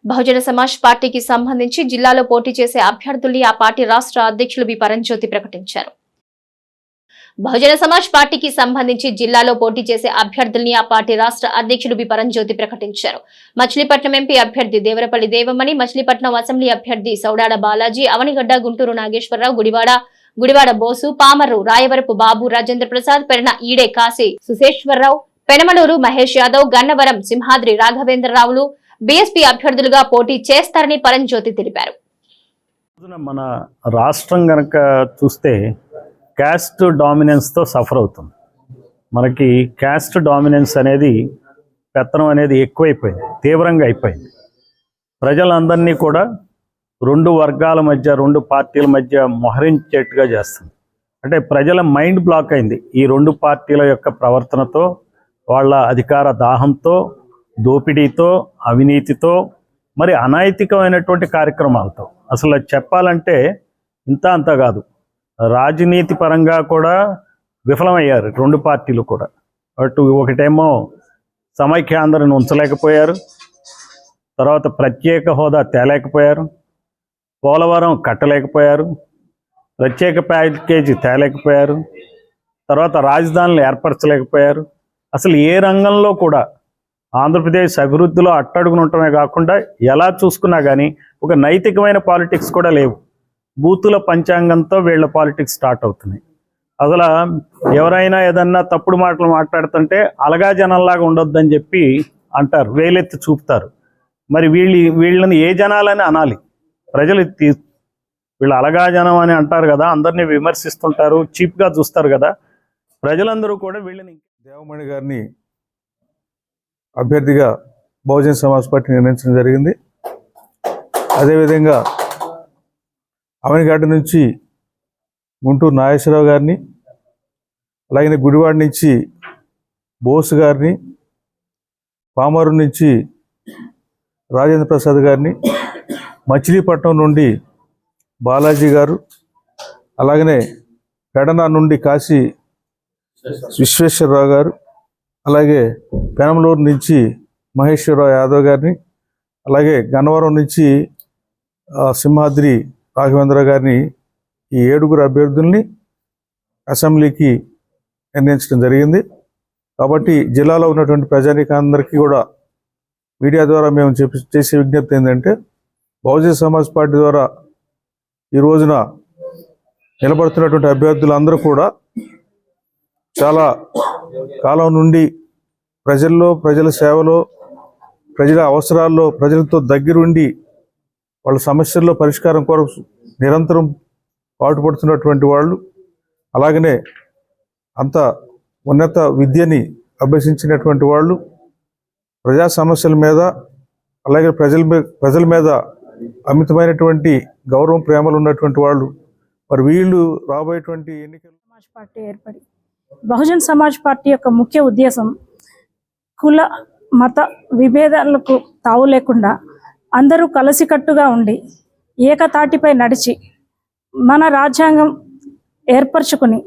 బహుజన సమాజ్ పార్టీకి సంబంధించి జిల్లాలో పోటీ చేసే అభ్యర్థుల్ని ఆ పార్టీ రాష్ట్ర అధ్యక్షులు బి పరంజ్యోతి ప్రకటించారు. బహుజన సమాజ్ పార్టీకి సంబంధించి జిల్లాలో పోటీ చేసే అభ్యర్థుల్ని ఆ పార్టీ రాష్ట్ర అధ్యక్షులు బి పరంజ్యోతి ప్రకటించారు. మచిలీపట్నం ఎంపీ అభ్యర్థి దేవరపల్లి దేవమణి, మచిలీపట్నం అసెంబ్లీ అభ్యర్థి సౌడాడ బాలాజీ, అవనిగడ్డ గుంటూరు నాగేశ్వరరావు, గుడివాడ బోసు, పామర్రు రాయవరపు బాబు, రాజేంద్ర ప్రసాద్, పెరణ ఈడే కాశీ సుశేశ్వరరావు, పెనమలూరు మహేష్ యాదవ్, గన్నవరం సింహాద్రి రాఘవేంద్రరావులు బీఎస్పీ అభ్యర్థులుగా పోటీ చేస్తారని పరంజ్యోతి తెలిపారు. మన రాష్ట్రం గనక చూస్తే క్యాస్ట్ డామినెన్స్తో సఫర్ అవుతుంది. మనకి క్యాస్ట్ డామినెన్స్ అనేది పెత్తనం అనేది ఎక్కువైపోయింది, తీవ్రంగా అయిపోయింది. ప్రజలందరినీ కూడా రెండు వర్గాల మధ్య, రెండు పార్టీల మధ్య మొహరించేట్టుగా చేస్తుంది. అంటే ప్రజల మైండ్ బ్లాక్ అయింది ఈ రెండు పార్టీల యొక్క ప్రవర్తనతో, వాళ్ళ అధికార దాహంతో, దోపిడీతో, అవినీతితో, మరి అనైతికమైనటువంటి కార్యక్రమాలతో. అసలు చెప్పాలంటే ఇంత అంతా కాదు, రాజనీతి పరంగా కూడా విఫలమయ్యారు రెండు పార్టీలు కూడా. అటు ఒకటేమో సమైక్యాంధ్రను ఉంచలేకపోయారు, తర్వాత ప్రత్యేక హోదా తేలేకపోయారు, పోలవరం కట్టలేకపోయారు, ప్రత్యేక ప్యాకేజీ తేలేకపోయారు, తర్వాత రాజధానులు ఏర్పరచలేకపోయారు. అసలు ఏ రంగంలో కూడా ఆంధ్రప్రదేశ్ అభివృద్ధిలో అట్టడుగున ఉండటమే కాకుండా ఎలా చూసుకున్నా కానీ ఒక నైతికమైన పాలిటిక్స్ కూడా లేవు. బూతుల పంచాంగంతో వీళ్ళ పాలిటిక్స్ స్టార్ట్ అవుతున్నాయి. అసలు ఎవరైనా ఏదన్నా తప్పుడు మాటలు మాట్లాడుతుంటే అలగా జనంలాగా ఉండొద్దని చెప్పి అంటారు, వేలెత్తి చూపుతారు. మరి వీళ్ళని ఏ జనాలని అనాలి? ప్రజలు వీళ్ళు అలగా జనం అని అంటారు కదా, అందరినీ విమర్శిస్తుంటారు, చీప్గా చూస్తారు కదా. ప్రజలందరూ కూడా వీళ్ళని దేవమణి గారిని అభ్యర్థిగా బహుజన సమాజ్ పార్టీ నిర్ణయించడం జరిగింది. అదేవిధంగా అవనిగడ్డ నుంచి గుంటూరు నాగేశ్వరరావు గారిని, అలాగే గుడివాడ నుంచి బోసు గారిని, పామరు నుంచి రాజేంద్ర ప్రసాద్ గారిని, మచిలీపట్నం నుండి బాలాజీ గారు, అలాగనే పెడన నుండి కాశీ విశ్వేశ్వరరావు గారు, అలాగే పెనమలూరు నుంచి మహేశ్వరరావు యాదవ్ గారిని, అలాగే గన్నవరం నుంచి సింహాద్రి రాఘవేంద్ర గారిని, ఈ 7 అభ్యర్థుల్ని అసెంబ్లీకి నిర్ణయించడం జరిగింది. కాబట్టి జిల్లాలో ఉన్నటువంటి ప్రజానీకందరికీ కూడా మీడియా ద్వారా మేము చేసే విజ్ఞప్తి ఏంటంటే, బహుజన సమాజ్ పార్టీ ద్వారా ఈ రోజున నిలబడుతున్నటువంటి అభ్యర్థులందరూ కూడా చాలా కాలం నుండి ప్రజల్లో, ప్రజల సేవలో, ప్రజల అవసరాల్లో ప్రజలతో దగ్గరుండి వాళ్ళ సమస్యల్లో పరిష్కారం కొరకు నిరంతరం పాటుపడుతున్నటువంటి వాళ్ళు, అలాగనే అంత ఉన్నత విద్యని అభ్యసించినటువంటి వాళ్ళు, ప్రజా సమస్యల మీద అలాగే ప్రజల మీద అమితమైనటువంటి గౌరవం, ప్రేమలు ఉన్నటువంటి వాళ్ళు. మరి వీళ్ళు రాబోయేటువంటి ఎన్నికలు సమాజ్ పార్టీ ఏర్పడి బహుజన్ సమాజ్ పార్టీ యొక్క ముఖ్య ఉద్దేశం కుల మత విభేదాలకు తావు లేకుండా అందరూ కలిసికట్టుగా ఉండి ఏకతాటిపై నడిచి మన రాజ్యాంగం ఏర్పరచుకుని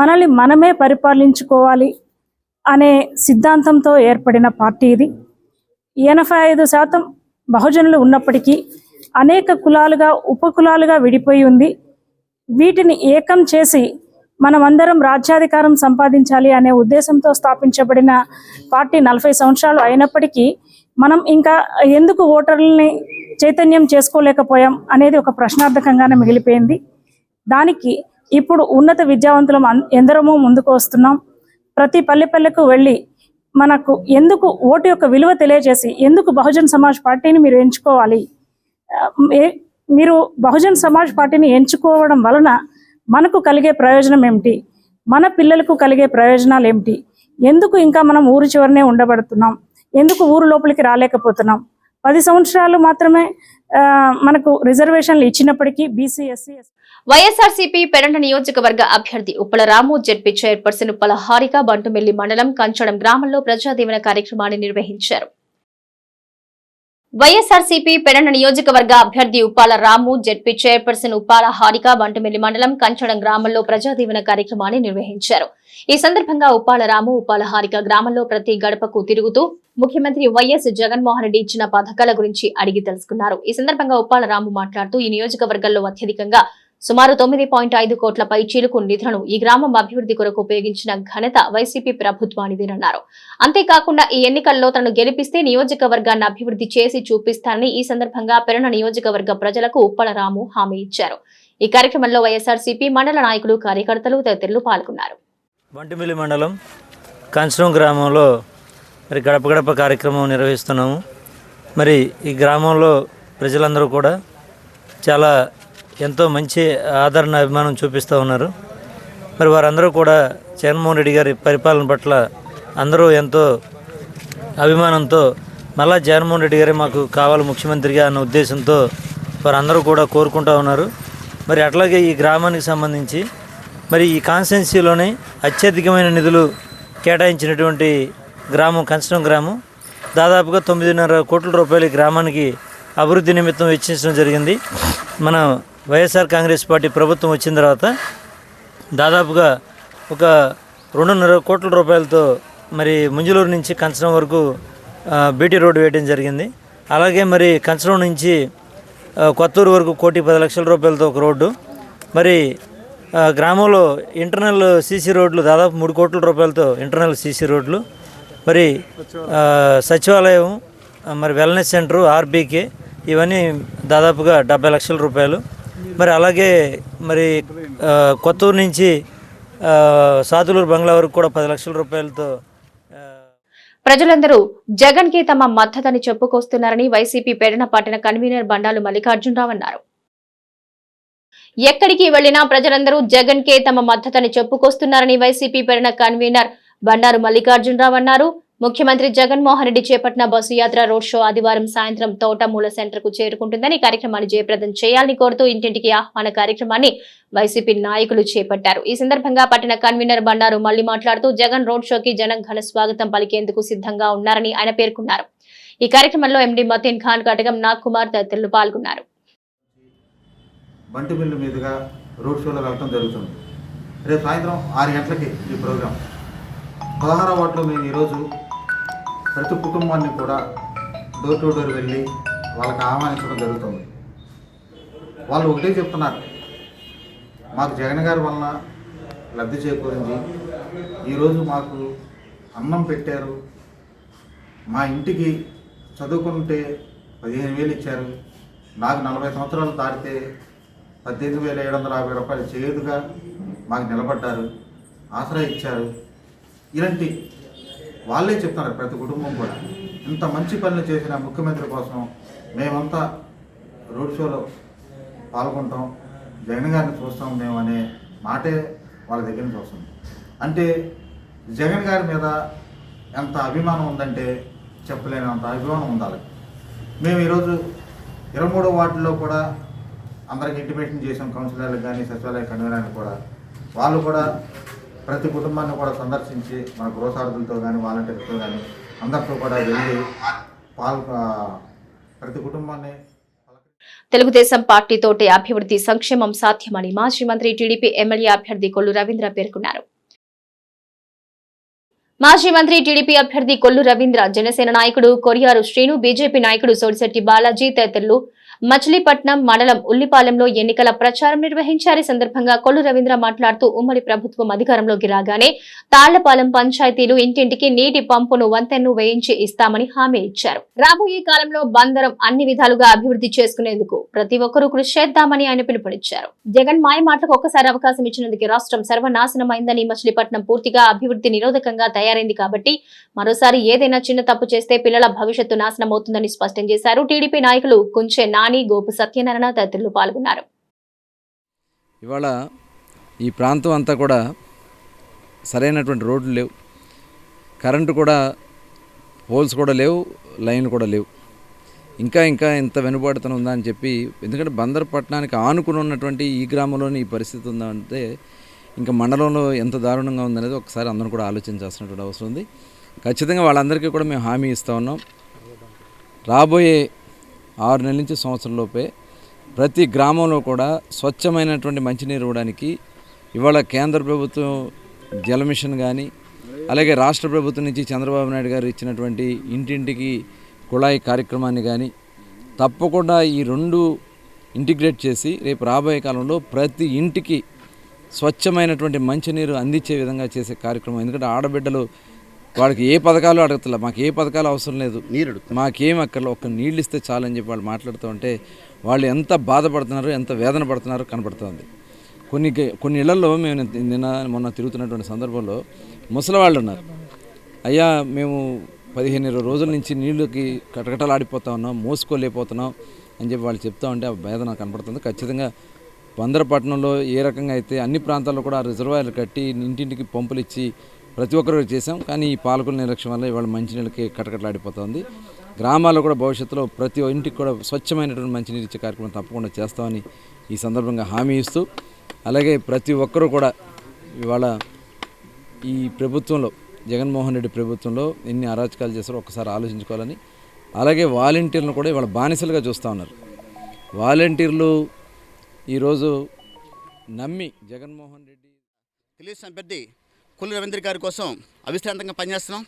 మనల్ని మనమే పరిపాలించుకోవాలి అనే సిద్ధాంతంతో ఏర్పడిన పార్టీ ఇది. 85% బహుజనులు ఉన్నప్పటికీ అనేక కులాలుగా, ఉపకులాలుగా విడిపోయి ఉంది. వీటిని ఏకం చేసి మనమందరం రాజ్యాధికారం సంపాదించాలి అనే ఉద్దేశంతో స్థాపించబడిన పార్టీ 40 సంవత్సరాలు అయినప్పటికీ మనం ఇంకా ఎందుకు ఓటర్లని చైతన్యం చేసుకోలేకపోయాం అనేది ఒక ప్రశ్నార్థకంగానే మిగిలిపోయింది. దానికి ఇప్పుడు ఉన్నత విద్యావంతులం ఎందరమో ముందుకు వస్తున్నాం. ప్రతి పల్లెకు వెళ్ళి మనకు ఎందుకు ఓటు యొక్క విలువ తెలియజేసి ఎందుకు బహుజన్ సమాజ్ పార్టీని మీరు ఎంచుకోవాలి, మీరు బహుజన్ సమాజ్ పార్టీని ఎంచుకోవడం వలన మనకు కలిగే ప్రయోజనం ఏమిటి, మన పిల్లలకు కలిగే ప్రయోజనాలు ఏమిటి, ఎందుకు ఇంకా మనం ఊరు చివరనే ఉండబడుతున్నాం, ఎందుకు ఊరు లోపలికి రాలేకపోతున్నాం. 10 సంవత్సరాలు మాత్రమే మనకు రిజర్వేషన్లు ఇచ్చినప్పటికీ బీసీ, ఎస్సీ. వైఎస్ఆర్సీపీ పెరంట నియోజకవర్గ అభ్యర్థి ఉప్పల రాము, జెడ్పీ చైర్పర్సన్ ఉప్పల హారిక బంటుమిల్లి మండలం కంచడం గ్రామంలో ప్రజాదీవెన కార్యక్రమాన్ని నిర్వహించారు. వైఎస్ఆర్సీపీ పెడన నియోజకవర్గ అభ్యర్థి ఉప్పాల రాము, జెడ్పీ చైర్పర్సన్ ఉప్పాల హారిక బంటుమిల్లి మండలం కంచడం గ్రామంలో ప్రజాదీవెన కార్యక్రమాన్ని నిర్వహించారు. ఈ సందర్భంగా ఉప్పాల రాము, ఉప్పాల హారిక గ్రామంలో ప్రతి గడపకు తిరుగుతూ ముఖ్యమంత్రి వైఎస్ జగన్మోహన్ రెడ్డి ఇచ్చిన పథకాల గురించి అడిగి తెలుసుకున్నారు. ఈ సందర్భంగా ఉప్పాల రాము మాట్లాడుతూ ఈ నియోజకవర్గంలో అత్యధికంగా సుమారు 9.5 కోట్ల పైచీలకు నిధులను ఈ గ్రామం అభివృద్ధి కొరకు ఉపయోగించిన ఘనత వైసీపీ ప్రభుత్వానిదేనన్నారు. అంతేకాకుండా ఈ ఎన్నికల్లో తనను గెలిపిస్తే నియోజకవర్గాన్ని అభివృద్ధి చేసి చూపిస్తానని ఈ సందర్భంగా పెరణ నియోజకవర్గ ప్రజలకు ఉప్పల రాము హామీ ఇచ్చారు. ఈ కార్యక్రమంలో వైఎస్ఆర్సీపీ మండల నాయకులు, కార్యకర్తలు తదితరులు పాల్గొన్నారు. బంటుమిల్లి మండలం కంచడం గ్రామంలో మరి గడప గడప కార్యక్రమం నిర్వహిస్తున్నాము. మరి ఈ గ్రామంలో ప్రజలందరూ కూడా చాలా ఎంతో మంచి ఆదరణ, అభిమానం చూపిస్తూ ఉన్నారు. మరి వారందరూ కూడా జగన్మోహన్ రెడ్డి గారి పరిపాలన పట్ల అందరూ ఎంతో అభిమానంతో మళ్ళా జగన్మోహన్ రెడ్డి గారే మాకు కావాలి ముఖ్యమంత్రిగా అన్న ఉద్దేశంతో వారందరూ కూడా కోరుకుంటూ ఉన్నారు. మరి అట్లాగే ఈ గ్రామానికి సంబంధించి మరి ఈ కాన్స్టిట్యున్సీలోనే అత్యధికమైన నిధులు కేటాయించినటువంటి గ్రామం కంచడం గ్రామం. దాదాపుగా 9.5 కోట్ల రూపాయలు ఈ గ్రామానికి అభివృద్ధి నిమిత్తం వెచ్చించడం జరిగింది. మన వైఎస్ఆర్ కాంగ్రెస్ పార్టీ ప్రభుత్వం వచ్చిన తర్వాత దాదాపుగా ఒక 2.5 కోట్ల రూపాయలతో మరి ముంజలూరు నుంచి కంచడం వరకు బీటీ రోడ్డు వేయడం జరిగింది. అలాగే మరి కంచడం నుంచి కొత్తూరు వరకు 1,10,00,000 రూపాయలతో ఒక రోడ్డు. మరి గ్రామంలో ఇంటర్నల్ సీసీ రోడ్లు దాదాపు 3 కోట్ల రూపాయలతో ఇంటర్నల్ సీసీ రోడ్లు. మరి సచివాలయం, మరి వెల్నెస్ సెంటరు, ఆర్బీకే ఇవన్నీ దాదాపుగా 70 లక్షల రూపాయలు. మరి అలాగే మరి కొత్తూరు నుంచి సాతులూరు బంగ్లా వరకు కూడా 10 లక్షల రూపాయలతో. ప్రజలందరూ జగన్ కి తమ మద్దతుని చెప్పుకొస్తున్నారని వైసీపీ పెడన పట్టణ కన్వీనర్ బండాలు మల్లికార్జునరావు అన్నారు. ఎక్కడికి వెళ్లినా ప్రజలందరూ జగన్ కే తమ మద్దతుని చెప్పుకొస్తున్నారని వైసీపీ పెడన కన్వీనర్ బండారు మల్లికార్జునరావు అన్నారు. ముఖ్యమంత్రి జగన్మోహన్ రెడ్డి చేపట్టిన బస్సు యాత్ర రోడ్ షో ఆదివారం సాయంత్రం తోటమూల సెంటర్ కు చేరుకుంటుందని, కార్యక్రమాన్ని జయప్రదం చేయాలని కోరుతూ ఇంటింటికి ఆహ్వాన కార్యక్రమాన్ని వైసీపీ నాయకులు చేపట్టారు. ఈ సందర్భంగా పట్టణ కన్వీనర్ బండారు మళ్లీ మాట్లాడుతూ జగన్ రోడ్ షోకి జనం ఘన స్వాగతం పలికేందుకు సిద్ధంగా ఉన్నారని ఆయన పేర్కొన్నారు. ఈ కార్యక్రమంలో ఎండీ మతీన్ ఖాన్, కటకం నాగ్ కుమార్ తదితరులు పాల్గొన్నారు. బంటిమిల్లు మీదుగా రోడ్ షోలో వెళ్ళడం జరుగుతుంది. రేపు సాయంత్రం 6 గంటలకి ఈ ప్రోగ్రాం. 16వ వార్డులో మేము ఈరోజు ప్రతి కుటుంబాన్ని కూడా డోర్ టు డోర్ వెళ్ళి వాళ్ళకి ఆహ్వానించడం జరుగుతుంది. వాళ్ళు ఒకటే చెప్తున్నారు, మాకు జగన్ గారి వలన లబ్ధి చేకూరింది, ఈరోజు మాకు అన్నం పెట్టారు, మా ఇంటికి చదువుకుంటే 15,000 ఇచ్చారు, నాకు 40 సంవత్సరాలు దాటితే 18,750 రూపాయలు చేదుగా మాకు నిలబడ్డారు, ఆసరా ఇచ్చారు. ఇలాంటి వాళ్ళే చెప్తున్నారు. ప్రతి కుటుంబం కూడా ఇంత మంచి పనులు చేసిన ముఖ్యమంత్రి కోసం మేమంతా రోడ్ షోలో పాల్గొంటాం, జగన్ గారిని చూస్తాం మేము అనే మాటే వాళ్ళ దగ్గర నుంచి వస్తుంది. అంటే జగన్ గారి మీద ఎంత అభిమానం ఉందంటే చెప్పలేనంత అభిమానం ఉండాలి. మేము ఈరోజు 23వ వార్డులో కూడా అందరికి ఇంటిమేషన్ చేసాం, కౌన్సిలర్లకు కానీ సచివాలయ కన్వీనర్లకు కూడా. వాళ్ళు కూడా ప్రతి కుటుంబాన్ని కూడా సందర్శించి మన గృహసారథులతో కానీ వాలంటీర్లతో కానీ అందరితో కూడా వెళ్ళి ప్రతి కుటుంబాన్ని. తెలుగుదేశం పార్టీతోటి అభివృద్ధి సంక్షేమం సాధ్యమని మాజీ మంత్రి, టీడీపీ ఎమ్మెల్యే అభ్యర్థి కొల్లు రవీంద్ర పేర్కొన్నారు. మాజీ మంత్రి, టీడీపీ అభ్యర్థి కొల్లు రవీంద్ర, జనసేన నాయకుడు కొరియారు శ్రీను, బీజేపీ నాయకుడు సోడిశెట్టి బాలాజీ తదితరులు మచిలీపట్నం మండలం ఉల్లిపాలెంలో ఎన్నికల ప్రచారం నిర్వహించారు. ఈ సందర్భంగా కొల్లు రవీంద్ర మాట్లాడుతూ ఉమ్మడి ప్రభుత్వం అధికారంలోకి రాగానే తాళ్లపాలెం పంచాయతీలు ఇంటింటికి నీటి పంపును వంతెన్ను వేయించి ఇస్తామని హామీ ఇచ్చారు. రాబోయే కాలంలో బందరం అన్ని విధాలుగా అభివృద్ధి చేసుకునేందుకు ప్రతి ఒక్కరూ కృషి చేద్దామని ఆయన పిలుపునిచ్చారు. జగన్ మాయ మాటలకు ఒక్కసారి అవకాశం ఇచ్చినందుకు రాష్ట్రం సర్వనాశనమైందని, మచిలీపట్నం పూర్తిగా అభివృద్ధి నిరోధకంగా తయారైంది కాబట్టి మరోసారి ఏదైనా చిన్న తప్పు చేస్తే పిల్లల భవిష్యత్తు నాశనమవుతుందని స్పష్టం చేశారు. టీడీపీ నాయకులు కుంచె నాని, గోపు సత్యనారాయణ తదితరులు పాల్గొన్నారు. ఇవాళ ఈ ప్రాంతం అంతా కూడా సరైనటువంటి రోడ్లు లేవు, కరెంటు కూడా పోల్స్ కూడా లేవు, లైన్లు కూడా లేవు. ఇంకా ఇంత వెనుబాటుతనం ఉందా అని చెప్పి, ఎందుకంటే బందర్ పట్టణానికి ఆనుకుని ఉన్నటువంటి ఈ గ్రామంలోని ఈ పరిస్థితి ఉందా అంటే ఇంకా మండలంలో ఎంత దారుణంగా ఉందనేది ఒకసారి అందరూ కూడా ఆలోచించాల్సినటువంటి అవసరం ఉంది. ఖచ్చితంగా వాళ్ళందరికీ కూడా మేము హామీ ఇస్తూ ఉన్నాం. రాబోయే 6 నెలల నుంచి సంవత్సరం లోపే ప్రతి గ్రామంలో కూడా స్వచ్ఛమైనటువంటి మంచినీరు ఇవ్వడానికి ఇవాళ కేంద్ర ప్రభుత్వం జల మిషన్ కానీ అలాగే రాష్ట్ర ప్రభుత్వం నుంచి చంద్రబాబు నాయుడు గారు ఇచ్చినటువంటి ఇంటింటికి కుళాయి కార్యక్రమాన్ని కానీ తప్పకుండా ఈ రెండు ఇంటిగ్రేట్ చేసి రేపు రాబోయే కాలంలో ప్రతి ఇంటికి స్వచ్ఛమైనటువంటి మంచినీరు అందించే విధంగా చేసే కార్యక్రమం. ఎందుకంటే ఆడబిడ్డలు వాళ్ళకి ఏ పథకాలు అడగట్లే, మాకు ఏ పథకాలు అవసరం లేదు, మాకేం అక్కర్లో ఒక్క నీళ్ళు ఇస్తే చాలని చెప్పి వాళ్ళు మాట్లాడుతూ ఉంటే వాళ్ళు ఎంత బాధపడుతున్నారు, ఎంత వేదన పడుతున్నారో కనపడుతుంది. కొన్ని ఇళ్లలో మేము మొన్న తిరుగుతున్నటువంటి సందర్భంలో ముసలివాళ్ళు ఉన్నారు. అయ్యా మేము 15-20 రోజుల నుంచి నీళ్ళకి కటకటలాడిపోతా ఉన్నాం, మోసుకోలేకపోతున్నాం అని చెప్పి వాళ్ళు చెప్తా ఉంటే ఆ వేదన కనపడుతుంది. ఖచ్చితంగా బందరపట్నంలో ఏ రకంగా అయితే అన్ని ప్రాంతాల్లో కూడా రిజర్వాయర్లు కట్టి ఇంటింటికి పంపులు ఇచ్చి ప్రతి ఒక్కరు చేసాం. కానీ ఈ పాలకుల నిర్లక్ష్యం వల్ల ఇవాళ మంచినీళ్ళకి కటకటలాడిపోతుంది. గ్రామాల్లో కూడా భవిష్యత్తులో ప్రతి ఇంటికి కూడా స్వచ్ఛమైనటువంటి మంచినీరు ఇచ్చే కార్యక్రమం తప్పకుండా చేస్తామని ఈ సందర్భంగా హామీ ఇస్తూ, అలాగే ప్రతి ఒక్కరూ కూడా ఇవాళ ఈ ప్రభుత్వంలో జగన్మోహన్ రెడ్డి ప్రభుత్వంలో ఎన్ని అరాచకాలు చేస్తారో ఒక్కసారి ఆలోచించుకోవాలని, అలాగే వాలంటీర్లను కూడా ఇవాళ బానిసలుగా చూస్తూ ఉన్నారు. వాలంటీర్లు ఈరోజు నమ్మి జగన్మోహన్ రెడ్డి తెలుగుదేశం అభ్యర్థి కొల్లు రవీంద్ర గారి కోసం అవిశ్రాంతంగా పనిచేస్తున్నాం.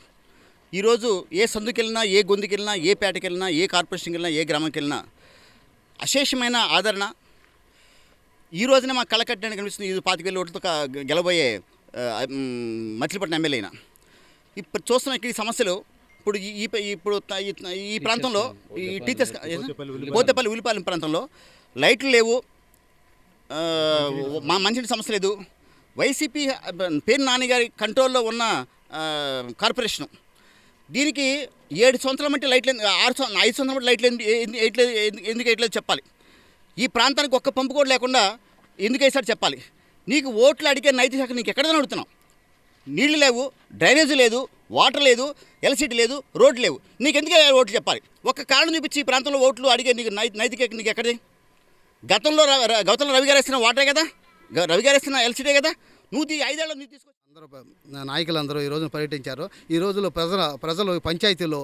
ఈరోజు ఏ సందుకెళ్ళినా, ఏ గొంతుకెళ్ళినా, ఏ పేటకి వెళ్ళినా, ఏ కార్పొరేషన్కి వెళ్ళినా, ఏ గ్రామంకి వెళ్ళినా అశేషమైన ఆదరణ. ఈ రోజునే మా కళ కట్టడానికి కనిపిస్తుంది. ఇది 25,000 ఓట్లతో గెలబోయే మచిలీపట్నం ఎమ్మెల్యేనా. ఇప్పుడు చూస్తున్న ఇక్కడ ఈ సమస్యలు ఇప్పుడు ఈ ప్రాంతంలో ఈ టీచర్స్ పోతేపల్లి ఉల్లిపాలెం ప్రాంతంలో లైట్లు లేవు, మా మంచి సమస్య లేదు. వైసీపీ పేరు నాన్నగారి కంట్రోల్లో ఉన్న కార్పొరేషను దీనికి 7 సంవత్సరాల మట్టి లైట్లు 5 సంవత్సరాల మట్టి లైట్లు ఎందుకు వేయట్లేదు చెప్పాలి. ఈ ప్రాంతానికి ఒక్క పంపు కూడా లేకుండా ఎందుకు వేసాడు చెప్పాలి. నీకు ఓట్లు అడిగే నైతిక శాఖ నీకు ఎక్కడైనా అడుగుతున్నావు. నీళ్లు లేవు, డ్రైనేజీ లేదు, వాటర్ లేదు, ఎలక్ట్రిసిటీ లేదు, రోడ్లు లేవు, నీకు ఎందుకు ఓట్లు చెప్పాలి. ఒక్క కారణం చూపించి ఈ ప్రాంతంలో ఓట్లు అడిగే నీకు నైతిక నీకు ఎక్కడిది. గతంలో రవి గారు వేసిన వాటరే కదా, రవి గారు వేసిన ఎలక్ట్రిసిటీ కదా, నువ్వు 5 ఏళ్ళు నువ్వు తీసుకో. అందరూ నాయకులందరూ ఈ రోజున పర్యటించారు. ఈ రోజులో ప్రజలు పంచాయతీలో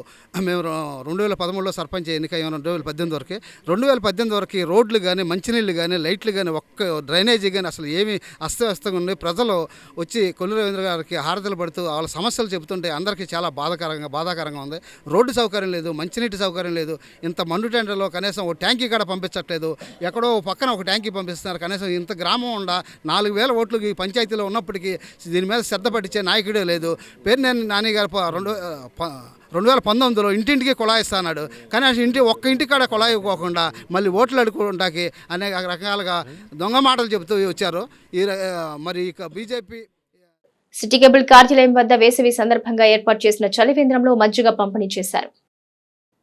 మేము 2013లో సర్పంచ్ ఎన్నికయ్యాం. 2018 వరకు 2018 వరకు రోడ్లు కానీ, మంచినీళ్ళు కానీ, లైట్లు కానీ, ఒక్క డ్రైనేజీ కానీ అసలు ఏమీ అస్తవ్యస్తంగా ఉంది. ప్రజలు వచ్చి కొల్లు రవీంద్ర గారికి హారతలు పడుతూ వాళ్ళ సమస్యలు చెబుతుంటే అందరికీ చాలా బాధాకరంగా ఉంది. రోడ్డు సౌకర్యం లేదు, మంచినీటి సౌకర్యం లేదు. ఇంత మండు టెండర్లో కనీసం ఒక ట్యాంకీ కూడా పంపించట్లేదు. ఎక్కడో పక్కన ఒక ట్యాంకీ పంపిస్తున్నారు. కనీసం ఇంత గ్రామం ఉండ 4,000 ఓట్లు ఈ పంచాయతీలో ఉన్నప్పటికీ దీని మీద శ్రద్ధ పట్టించే నాయకుడే లేదు. పేర్నేని నాని గారు 2019లో ఇంటింటికి కుళాయి ఇస్తాడు. కానీ ఒక్క ఇంటికాడ కుళాయి ఇవ్వకుండా మళ్ళీ ఓట్లు అడుక్కోవడానికి అనేక రకాలుగా దొంగ మాటలు చెబుతూ వచ్చారు. మరి ఇక బీజేపీ సిటీ కేబుల్ కార్యాలయం వద్ద వేసవి సందర్భంగా ఏర్పాటు చేసిన చలివేంద్రంలో మజ్జిగ పంపిణీ చేశారు.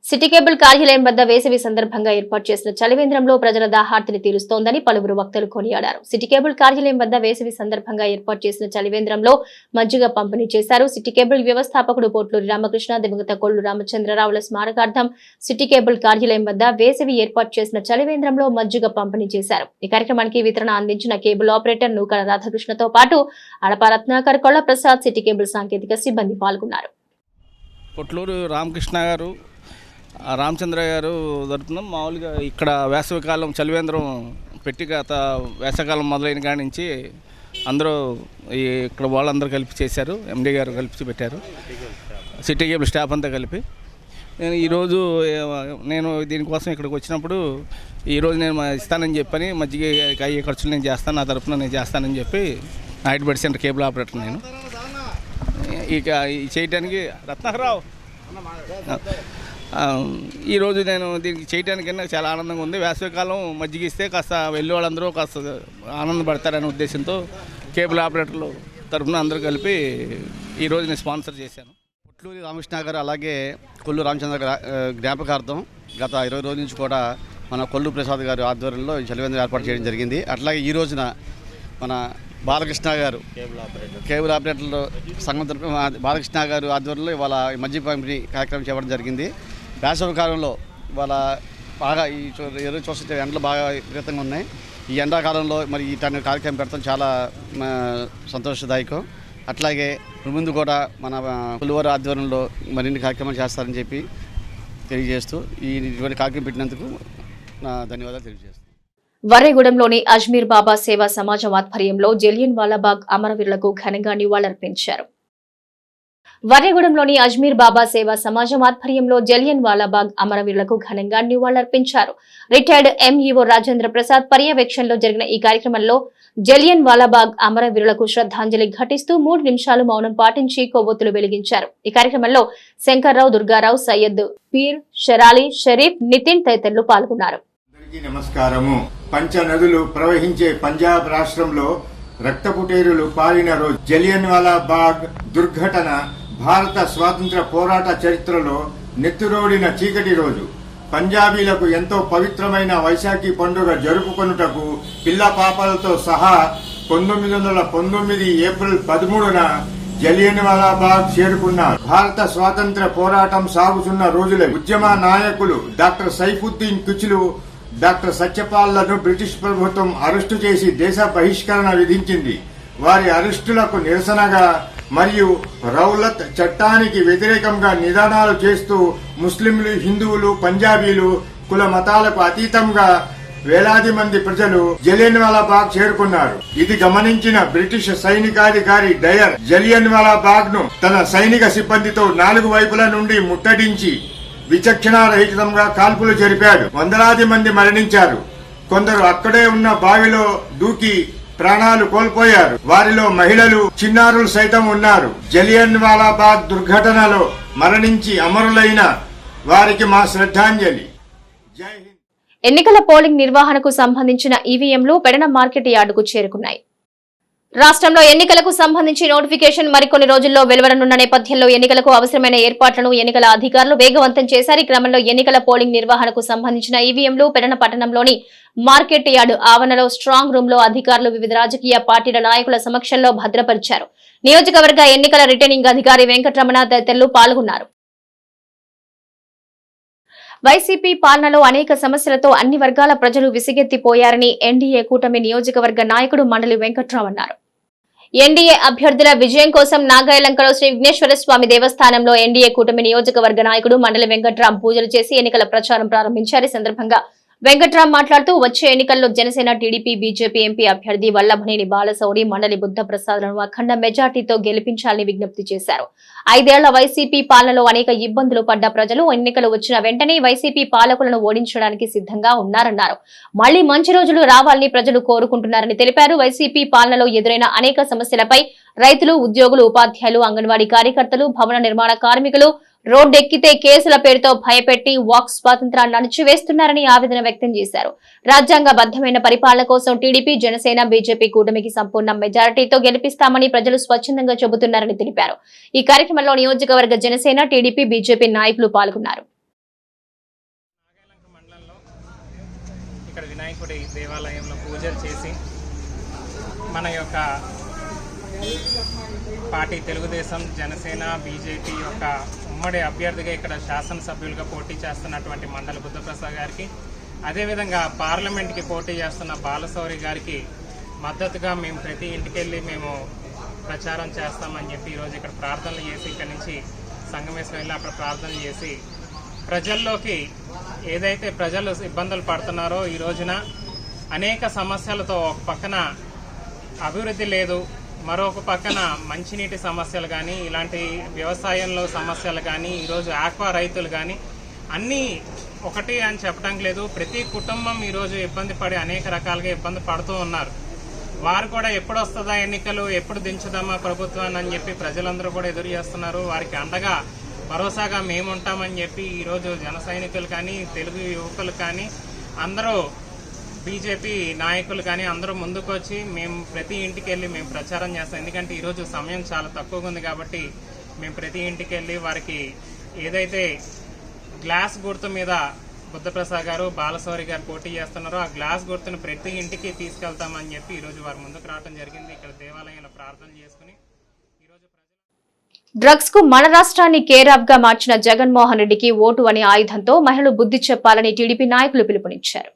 సిటీ కేబుల్ కార్యాలయం వద్ద వేసవి సందర్భంగా ఏర్పాటు చేసిన చలివేంద్రంలో ప్రజల దాహార్తిని తీరుస్తోందని పలువురు వక్తలు కొనియాడారు. సిటీ కేబుల్ కార్యాలయం వద్ద వేసవి సందర్భంగా ఏర్పాటు చేసిన చలివేంద్రంలో మజ్జిగ పంపిణీ చేశారు. సిటీ కేబుల్ వ్యవస్థాపకుడు పోట్లూరి రామకృష్ణ, దివంగత కొల్లు రామచంద్రరావుల స్మారకార్థం సిటీ కేబుల్ కార్యాలయం వద్ద వేసవి ఏర్పాటు చేసిన చలివేంద్రంలో మజ్జిగ పంపిణీ చేశారు. ఈ కార్యక్రమానికి వితరణ అందించిన కేబుల్ ఆపరేటర్ నూకల రాధాకృష్ణతో పాటు అడప రత్నాకర్, కొల్ల ప్రసాద్, సిటీ కేబుల్ సాంకేతిక సిబ్బంది పాల్గొన్నారు. పొట్లూరు రామకృష్ణ గారు, రామచంద్ర గారు జరుపుతున్నాం. మామూలుగా ఇక్కడ వేసవికాలం చలివేంద్రం పెట్టి గత వేసవికాలం మొదలైన కాడి నుంచి అందరూ ఇక్కడ వాళ్ళందరూ కలిపి చేశారు. ఎండీ గారు కలిపి పెట్టారు, సిటీ కేబుల్ స్టాఫ్ అంతా కలిపి. ఈరోజు నేను దీనికోసం ఇక్కడికి వచ్చినప్పుడు ఈరోజు నేను ఇస్తానని చెప్పని మజ్జిగ అయ్యే ఖర్చులు నేను చేస్తాను, నా తరఫున నేను చేస్తానని చెప్పి నాయుడుపేట సెంటర్ కేబుల్ ఆపరేటర్ నేను ఇక చేయడానికి రత్నాకరావు ఈరోజు నేను దీనికి చేయడానికన్నా చాలా ఆనందంగా ఉంది. వేసవికాలం మజ్జిగ ఇస్తే కాస్త వెళ్ళే వాళ్ళందరూ కాస్త ఆనందపడతారనే ఉద్దేశంతో కేబుల్ ఆపరేటర్లు తరఫున అందరూ కలిపి ఈరోజు నేను స్పాన్సర్ చేశాను. పొట్లూరి రామకృష్ణ గారు అలాగే కొల్లు రామచంద్ర జ్ఞాపకార్థం గత 20 రోజుల నుంచి కూడా మన కొల్లు ప్రసాద్ గారు ఆధ్వర్యంలో ఈ చలివేంద్రం ఏర్పాటు చేయడం జరిగింది. అట్లాగే ఈ రోజున మన బాలకృష్ణ గారు కేబుల్ ఆపరేటర్లు సంఘం తరఫున బాలకృష్ణ గారు ఆధ్వర్యంలో ఇవాళ మజ్జిగ పంపిణీ కార్యక్రమం చేపట్టడం జరిగింది. వేసవి కాలంలో ఇవాళ బాగా ఈ చూస్తే ఎండలు బాగా విపరీతంగా ఉన్నాయి. ఈ ఎండాకాలంలో మరి ఇట్లాంటి కార్యక్రమం పెడతాం చాలా సంతోషదాయకం. అట్లాగే ముందు కూడా మన పులివారి ఆధ్వర్యంలో మరిన్ని కార్యక్రమాలు చేస్తారని చెప్పి తెలియజేస్తూ ఇటువంటి కార్యక్రమం పెట్టినందుకు నా ధన్యవాదాలు తెలియజేస్తాను. వర్రేగూడెంలోని అజ్మీర్ బాబా సేవా సమాజం ఆధ్వర్యంలో జలియన్ వాలాబాగ్ అమరవీరులకు ఘనంగా నివాళులర్పించారు. వర్రేగూడెంలోని అజ్మీర్ బాబా సేవా సమాజం ఆధ్వర్యంలో జలియన్ వాలాబాగ్ అమరవీరులకు ఘనంగా నివాళులర్పించారు. రిటైర్డ్ ఎంఈఓ రాజేంద్ర ప్రసాద్ పర్యవేక్షణలో జరిగిన ఈ కార్యక్రమంలో జలియన్ వాలాబాగ్ అమరవీరులకు శ్రద్ధాంజలి ఘటిస్తూ 3 నిమిషాలు మౌనం పాటించి కొవ్వొత్తులు వెలిగించారు. ఈ కార్యక్రమంలో శంకర్రావు, దుర్గారావు, సయ్యద్, పీర్, షరాలి, షరీఫ్, నితిన్ తదితరులు పాల్గొన్నారు. నమస్కారము. పంచ నదులు ప్రవహించే పంజాబ్ రాష్ట్రంలో రక్తపుటేరులు పారిన రోజు జలియన్ వాలాబాగ్ దుర్ఘటన భారత స్వాతంత్ర పోరాట చరిత్రలో నెత్తురోడిన చీకటి రోజు. పంజాబీలకు ఎంతో పవిత్రమైన వైశాఖి పండుగ జరుపుకొనుటకు పిల్ల పాపలతో సహా 1919 ఏప్రిల్ 13న జలియన్ వాలాబాగ్ చేరుకున్నారు. భారత స్వాతంత్ర పోరాటం సాగుతున్న రోజుల ఉద్యమ నాయకులు డాక్టర్ సైఫుద్దీన్ కిచ్లు, డాక్టర్ సత్యపాల్లను బ్రిటిష్ ప్రభుత్వం అరెస్టు చేసి దేశ బహిష్కరణ విధించింది. వారి అరెస్టులకు నిరసనగా మరియు రౌలత్ చట్టానికి వ్యతిరేకంగా నిదానాలు చేస్తూ ముస్లింలు, హిందువులు, పంజాబీలు కుల మతాలకు అతీతంగా వేలాది మంది ప్రజలు జలియన్ వాలాబాగ్ చేరుకున్నారు. ఇది గమనించిన బ్రిటిష్ సైనికాధికారి డయర్ జలియన్ వాలాబాగ్ ను తన సైనిక సిబ్బందితో 4 వైపుల నుండి ముట్టడించి విచక్షణారహితంగా కాల్పులు జరిపాడు. వందలాది మంది మరణించారు. కొందరు అక్కడే ఉన్న బావిలో దూకి ప్రాణాలు కోల్పోయారు. వారిలో మహిళలు, చిన్నారులు సైతం ఉన్నారు. జలియన్ వాలాబాగ్ దుర్ఘటనలో మరణించి అమరులైన వారికి మా శ్రద్ధాంజలి. జై హింద్. ఎన్నికల పోలింగ్ నిర్వహణకు సంబంధించిన ఈవీఎంలు పెడన మార్కెట్ యార్డుకు చేరుకున్నాయి. రాష్ట్రంలో ఎన్నికలకు సంబంధించి నోటిఫికేషన్ మరికొన్ని రోజుల్లో వెలువడనున్న నేపథ్యంలో ఎన్నికలకు అవసరమైన ఏర్పాట్లను ఎన్నికల అధికారులు వేగవంతం చేశారు. ఈ క్రమంలో ఎన్నికల పోలింగ్ నిర్వహణకు సంబంధించిన ఈవీఎంలు పెడన పట్టణంలోని మార్కెట్ యార్డు ఆవరణలో స్ట్రాంగ్ రూమ్ లో అధికారులు వివిధ రాజకీయ పార్టీల నాయకుల సమక్షంలో భద్రపరిచారు. నియోజకవర్గ ఎన్నికల రిటర్నింగ్ అధికారి వెంకటరమణ తదితరులు పాల్గొన్నారు. వైసీపీ పాలనలో అనేక సమస్యలతో అన్ని వర్గాల ప్రజలు విసిగెత్తిపోయారని ఎన్డీఏ కూటమి నియోజకవర్గ నాయకుడు మండలి వెంకట్రావు అన్నారు. ఎన్డీఏ అభ్యర్థుల విజయం కోసం నాగాయలంకలో శ్రీ విఘ్నేశ్వర స్వామి దేవస్థానంలో ఎన్డీఏ కూటమి నియోజకవర్గ నాయకుడు మండలి వెంకట్రాం పూజలు చేసి ఎన్నికల ప్రచారం ప్రారంభించారు. ఈ సందర్భంగా వెంకట్రాం మాట్లాడుతూ వచ్చే ఎన్నికల్లో జనసేన, టీడీపీ, బీజేపీ ఎంపీ అభ్యర్థి వల్లభనేని బాలశౌరి, మండలి బుద్ధప్రసాద్లను అఖండ మెజార్టీతో గెలిపించాలని విజ్ఞప్తి చేశారు. 5 ఏళ్ల వైసీపీ పాలనలో అనేక ఇబ్బందులు పడ్డ ప్రజలు ఎన్నికలు వచ్చిన వెంటనే వైసీపీ పాలకులను ఓడించడానికి సిద్ధంగా ఉన్నారన్నారు. మళ్లీ మంచి రోజులు రావాలని ప్రజలు కోరుకుంటున్నారని తెలిపారు. వైసీపీ పాలనలో ఎదురైన అనేక సమస్యలపై రైతులు, ఉద్యోగులు, ఉపాధ్యాయులు, అంగన్వాడీ కార్యకర్తలు, భవన నిర్మాణ కార్మికులు రోడ్డెక్కితే కేసుల పేరుతో భయపెట్టి వాక్ స్వాతంత్రాన్ని అణచివేస్తున్నారని ఆవేదన వ్యక్తం చేశారు. రాజ్యాంగబద్ధమైన పరిపాలన కోసం టీడీపీ, జనసేన, బీజేపీ కూటమికి సంపూర్ణ మెజారిటీతో గెలిపిస్తామని ప్రజలు స్వచ్ఛందంగా చెబుతున్నారని తెలిపారు. ఈ కార్యక్రమంలో నియోజకవర్గ జనసేన, టీడీపీ, బీజేపీ నాయకులు పాల్గొన్నారు. ఇక్కడ వినాయకుడి దేవాలయంలో పూజలు చేసి మన యొక్క పార్టీ తెలుగుదేశం, జనసేన, బీజేపీ యొక్క ఉమ్మడి అభ్యర్థిగా ఇక్కడ శాసనసభ్యులుగా పోటీ చేస్తున్నటువంటి మండలి బుద్ధప్రసాద్ గారికి, అదేవిధంగా పార్లమెంట్కి పోటీ చేస్తున్న బాలశౌరి గారికి మద్దతుగా మేము ప్రతి ఇంటికెళ్ళి మేము ప్రచారం చేస్తామని చెప్పి ఈరోజు ఇక్కడ ప్రార్థనలు చేసి ఇక్కడి నుంచి సంగమేశ్వరం వెళ్ళి అక్కడ ప్రార్థనలు చేసి ప్రజల్లోకి ఏదైతే ప్రజలు ఇబ్బందులు పడుతున్నారో ఈ రోజున అనేక సమస్యలతో ఒక పక్కన అభివృద్ధి లేదు, మరొక పక్కన మంచినీటి సమస్యలు కానీ, ఇలాంటి వ్యవసాయంలో సమస్యలు కానీ, ఈరోజు ఆక్వా రైతులు కానీ అన్నీ ఒకటి అని చెప్పడానికి లేదు. ప్రతి కుటుంబం ఈరోజు ఇబ్బంది పడి అనేక రకాలుగా ఇబ్బంది పడుతూ ఉన్నారు. వారు కూడా ఎప్పుడు వస్తుందా ఎన్నికలు, ఎప్పుడు దించుదామా ప్రభుత్వాన్ని అని చెప్పి ప్రజలందరూ కూడా ఎదురు చేస్తున్నారు. వారికి అండగా భరోసాగా మేముంటామని చెప్పి ఈరోజు జన సైనికులు కానీ, తెలుగు యువకులు కానీ, అందరూ బీజేపీ నాయకులు కానీ అందరూ ముందుకు వచ్చి మేము ప్రతి ఇంటికి వెళ్ళి మేము ప్రచారం చేస్తాం. ఎందుకంటే ఈరోజు సమయం చాలా తక్కువగా ఉంది కాబట్టి మేము ప్రతి ఇంటికి వెళ్ళి వారికి ఏదైతే గ్లాస్ గుర్తు మీద బుద్ధప్రసాద్ గారు, బాలశౌరి గారు పోటీ చేస్తున్నారో ఆ గ్లాస్ గుర్తును ప్రతి ఇంటికి తీసుకెళ్తామని చెప్పి ఈరోజు వారు ముందుకు రావడం జరిగింది. ఇక్కడ దేవాలయంలో ప్రార్థన చేసుకుని ఈరోజు డ్రగ్స్ కు మన రాష్ట్రాన్ని కేర్ ఆఫ్ గా మార్చిన జగన్మోహన్ రెడ్డికి ఓటు అనే ఆయుధంతో మహిళలు బుద్ధి చెప్పాలని టీడీపీ నాయకులు పిలుపునిచ్చారు.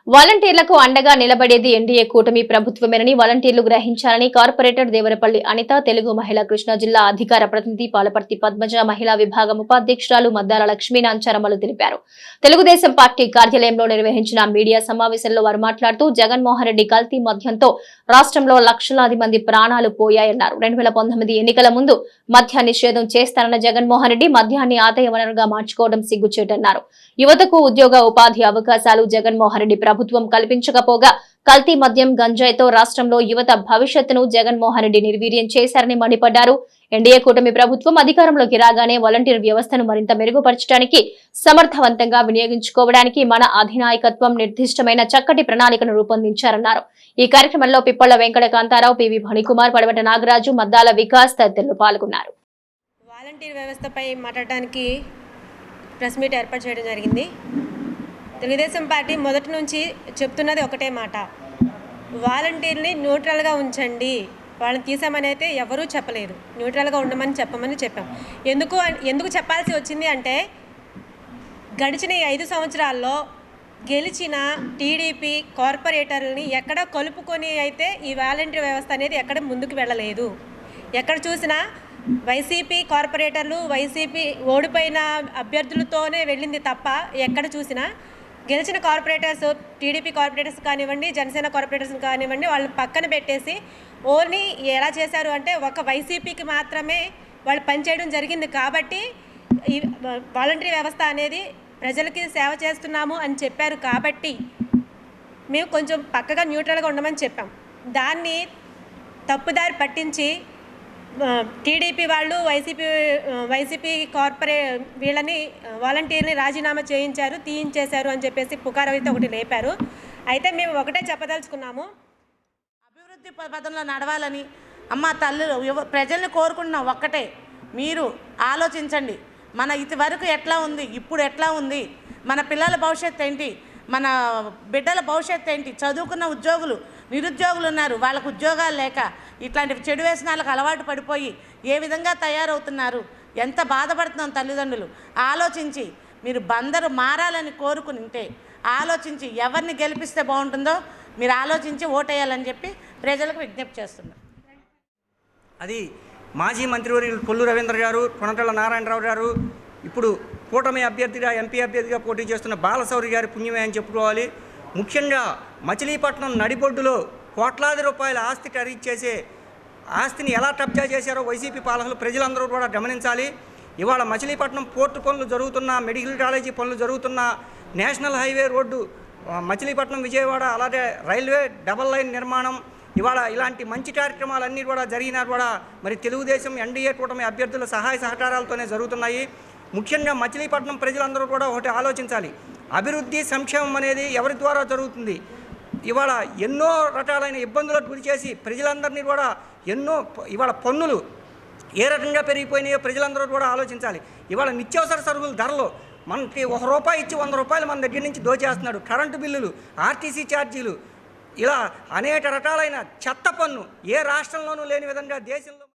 వాలంటీర్లకు అండగా నిలబడేది ఎన్డీఏ కూటమి ప్రభుత్వమేనని వాలంటీర్లు గ్రహించాలని కార్పొరేటర్ దేవరపల్లి అనిత, తెలుగు మహిళా కృష్ణా జిల్లా అధికార ప్రతినిధి పాలపర్తి పద్మజ, మహిళా విభాగం ఉపాధ్యక్షురాలు మద్దాల లక్ష్మీనాంచారమ్మలు తెలిపారు. తెలుగుదేశం పార్టీ కార్యాలయంలో నిర్వహించిన మీడియా సమావేశంలో వారు మాట్లాడుతూ జగన్మోహన్ రెడ్డి కల్తీ మద్యంతో రాష్ట్రంలో లక్షలాది మంది ప్రాణాలు పోయాయన్నారు. 2019 ఎన్నికల ముందు మద్య నిషేధం చేస్తానన్న జగన్మోహన్ రెడ్డి మద్యాన్ని ఆదాయ వనరుగా మార్చుకోవడం సిగ్గుచేటన్నారు. యువతకు ఉద్యోగ ఉపాధి అవకాశాలు జగన్మోహన్ రెడ్డి ప్రభుత్వం కల్పించకపోగా కల్తీ మద్యం, గంజాయితో రాష్ట్రంలో యువత భవిష్యత్తును జగన్మోహన్ రెడ్డి నిర్వీర్యం చేశారని మండిపడ్డారు. ఎన్డీఏ కూటమి ప్రభుత్వం అధికారంలోకి రాగానే వాలంటీర్ వ్యవస్థను మరింత మెరుగుపరచడానికి, సమర్థవంతంగా వినియోగించుకోవడానికి మన అధినాయకత్వం నిర్దిష్టమైన చక్కటి ప్రణాళికను రూపొందించారన్నారు. ఈ కార్యక్రమంలో పిప్పళ్ల వెంకట కాంతారావు, పివి ఫణికుమార్, పడవట నాగరాజు, మద్దాల వికాస్ తదితరులు పాల్గొన్నారు. వాలంటీర్ వ్యవస్థపై మాట్లాడడానికి ప్రెస్ మీట్ ఏర్పాటు చేయడం జరిగింది. తెలుగుదేశం పార్టీ మొదటి నుంచి చెప్తున్నది ఒకటే మాట, వాలంటీర్ని న్యూట్రల్గా ఉంచండి. వాళ్ళని తీసామని అయితే ఎవరూ చెప్పలేదు, న్యూట్రల్గా ఉండమని చెప్పాం. ఎందుకు చెప్పాల్సి వచ్చింది అంటే, గడిచిన 5 సంవత్సరాల్లో గెలిచిన టీడీపీ కార్పొరేటర్లని ఎక్కడ కలుపుకొని అయితే ఈ వాలంటీర్ వ్యవస్థ అనేది ఎక్కడ ముందుకు వెళ్ళలేదు. ఎక్కడ చూసినా వైసీపీ కార్పొరేటర్లు, వైసీపీ ఓడిపోయిన అభ్యర్థులతోనే వెళ్ళింది తప్ప ఎక్కడ చూసినా గెలిచిన కార్పొరేటర్స్, టీడీపీ కార్పొరేటర్స్ కానివ్వండి, జనసేన కార్పొరేటర్స్ కానివ్వండి, వాళ్ళని పక్కన పెట్టేసి ఓన్లీ ఎలా చేశారు అంటే ఒక వైసీపీకి మాత్రమే వాళ్ళు పనిచేయడం జరిగింది. కాబట్టి ఈ వాలంటరీ వ్యవస్థ అనేది ప్రజలకి సేవ చేస్తున్నాము అని చెప్పారు. కాబట్టి మేము కొంచెం పక్కగా న్యూట్రల్గా ఉండమని చెప్పాం. దాన్ని తప్పుదారి పట్టించి టీడీపీ వాళ్ళు వైసీపీ వీళ్ళని వాలంటీర్ని రాజీనామా తీయించేశారు అని చెప్పేసి పుకారు అయితే ఒకటి లేపారు. అయితే మేము ఒకటే చెప్పదలుచుకున్నాము, అభివృద్ధి పథంలో నడవాలని ప్రజల్ని కోరుకుంటున్నాం. ఒక్కటే మీరు ఆలోచించండి, మన ఇదివరకు ఎట్లా ఉంది, ఇప్పుడు ఎట్లా ఉంది, మన పిల్లల భవిష్యత్తు ఏంటి, మన బిడ్డల భవిష్యత్తు ఏంటి, చదువుకున్న ఉద్యోగులు, నిరుద్యోగులు ఉన్నారు, వాళ్ళకు ఉద్యోగాలు లేక ఇట్లాంటి చెడు వ్యసనాలకు అలవాటు పడిపోయి ఏ విధంగా తయారవుతున్నారు, ఎంత బాధపడుతున్నాం తల్లిదండ్రులు. ఆలోచించి మీరు బందరు మారాలని కోరుకుంటే ఆలోచించి ఎవరిని గెలిపిస్తే బాగుంటుందో మీరు ఆలోచించి ఓటేయాలని చెప్పి ప్రజలకు విజ్ఞప్తి చేస్తున్నారు. అది మాజీ మంత్రివర్యులు కొల్లు రవీంద్ర గారు, కొనటల నారాయణరావు గారు, ఇప్పుడు కూటమి అభ్యర్థిగా ఎంపీ అభ్యర్థిగా పోటీ చేస్తున్న బాలశౌరి గారి పుణ్యమే అని చెప్పుకోవాలి. ముఖ్యంగా మచిలీపట్నం నడిబొడ్డులో కోట్లాది రూపాయల ఆస్తి ఖరీదు చేసే ఆస్తిని ఎలా కబ్జా చేశారో వైసీపీ పాలకులు ప్రజలందరూ కూడా గమనించాలి. ఇవాళ మచిలీపట్నం పోర్టు పనులు జరుగుతున్న, మెడికల్ కాలేజీ పనులు జరుగుతున్న, national highway road Machilipatnam Vijayawada, అలాగే రైల్వే డబల్ లైన్ నిర్మాణం, ఇవాళ ఇలాంటి మంచి కార్యక్రమాలన్నీ కూడా జరిగినా కూడా మరి తెలుగుదేశం ఎన్డీఏ కూటమి అభ్యర్థుల సహాయ సహకారాలతోనే జరుగుతున్నాయి. ముఖ్యంగా మచిలీపట్నం ప్రజలందరూ కూడా ఒకటి ఆలోచించాలి, అభివృద్ధి సంక్షేమం అనేది ఎవరి ద్వారా జరుగుతుంది. ఇవాళ ఎన్నో రకాలైన ఇబ్బందులకు గురి చేసి ప్రజలందరినీ కూడా ఇవాళ పన్నులు ఏ రకంగా పెరిగిపోయినాయో ప్రజలందరూ కూడా ఆలోచించాలి. ఇవాళ నిత్యావసర సరుకుల ధరలు మనకి ₹1 ఇచ్చి ₹100 మన దగ్గర నుంచి దోచేస్తున్నాడు. కరెంటు బిల్లులు, ఆర్టీసీ ఛార్జీలు, ఇలా అనేక రకాలైన చెత్త పన్ను ఏ రాష్ట్రంలోనూ లేని విధంగా దేశంలో